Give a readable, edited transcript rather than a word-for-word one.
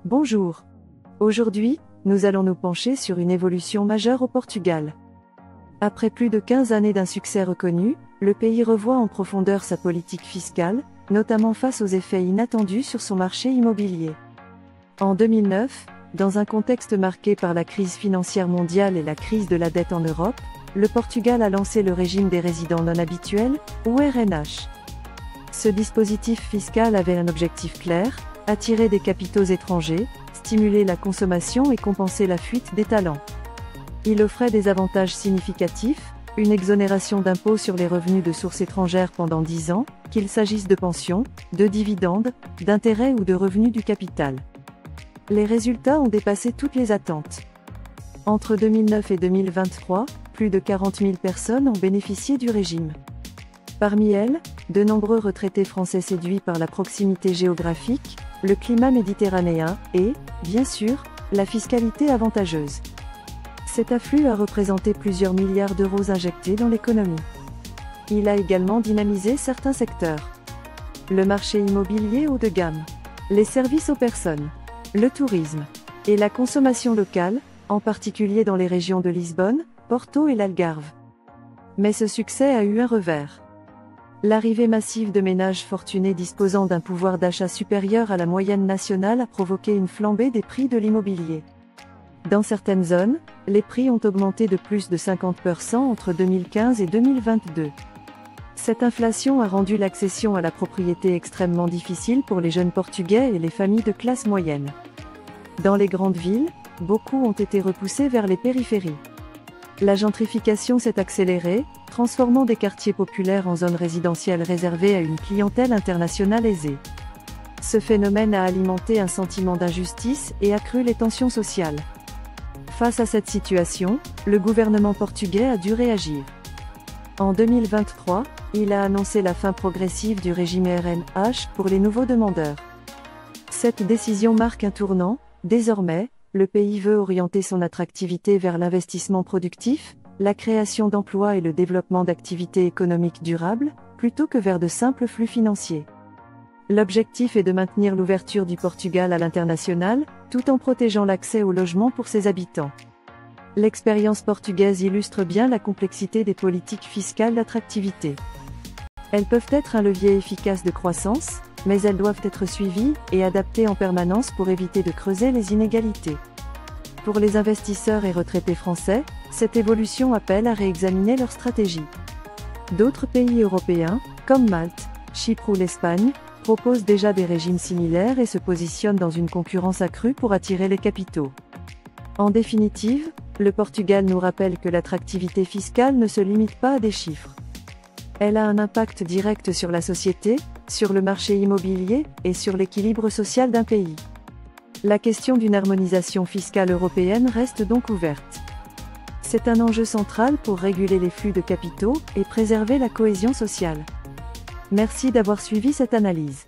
Bonjour. Aujourd'hui, nous allons nous pencher sur une évolution majeure au Portugal. Après plus de 15 années d'un succès reconnu, le pays revoit en profondeur sa politique fiscale, notamment face aux effets inattendus sur son marché immobilier. En 2009, dans un contexte marqué par la crise financière mondiale et la crise de la dette en Europe, le Portugal a lancé le régime des résidents non habituels, ou RNH. Ce dispositif fiscal avait un objectif clair: attirer des capitaux étrangers, stimuler la consommation et compenser la fuite des talents. Il offrait des avantages significatifs: une exonération d'impôts sur les revenus de sources étrangères pendant 10 ans, qu'il s'agisse de pensions, de dividendes, d'intérêts ou de revenus du capital. Les résultats ont dépassé toutes les attentes. Entre 2009 et 2023, plus de 40 000 personnes ont bénéficié du régime. Parmi elles, de nombreux retraités français séduits par la proximité géographique, le climat méditerranéen et, bien sûr, la fiscalité avantageuse. Cet afflux a représenté plusieurs milliards d'euros injectés dans l'économie. Il a également dynamisé certains secteurs. Le marché immobilier haut de gamme, les services aux personnes, le tourisme et la consommation locale, en particulier dans les régions de Lisbonne, Porto et l'Algarve. Mais ce succès a eu un revers. L'arrivée massive de ménages fortunés disposant d'un pouvoir d'achat supérieur à la moyenne nationale a provoqué une flambée des prix de l'immobilier. Dans certaines zones, les prix ont augmenté de plus de 50% entre 2015 et 2022. Cette inflation a rendu l'accession à la propriété extrêmement difficile pour les jeunes Portugais et les familles de classe moyenne. Dans les grandes villes, beaucoup ont été repoussés vers les périphéries. La gentrification s'est accélérée, transformant des quartiers populaires en zones résidentielles réservées à une clientèle internationale aisée. Ce phénomène a alimenté un sentiment d'injustice et accru les tensions sociales. Face à cette situation, le gouvernement portugais a dû réagir. En 2023, il a annoncé la fin progressive du régime RNH pour les nouveaux demandeurs. Cette décision marque un tournant. Désormais, le pays veut orienter son attractivité vers l'investissement productif, la création d'emplois et le développement d'activités économiques durables, plutôt que vers de simples flux financiers. L'objectif est de maintenir l'ouverture du Portugal à l'international, tout en protégeant l'accès au logement pour ses habitants. L'expérience portugaise illustre bien la complexité des politiques fiscales d'attractivité. Elles peuvent être un levier efficace de croissance, mais elles doivent être suivies et adaptées en permanence pour éviter de creuser les inégalités. Pour les investisseurs et retraités français, cette évolution appelle à réexaminer leur stratégie. D'autres pays européens, comme Malte, Chypre ou l'Espagne, proposent déjà des régimes similaires et se positionnent dans une concurrence accrue pour attirer les capitaux. En définitive, le Portugal nous rappelle que l'attractivité fiscale ne se limite pas à des chiffres. Elle a un impact direct sur la société, sur le marché immobilier et sur l'équilibre social d'un pays. La question d'une harmonisation fiscale européenne reste donc ouverte. C'est un enjeu central pour réguler les flux de capitaux et préserver la cohésion sociale. Merci d'avoir suivi cette analyse.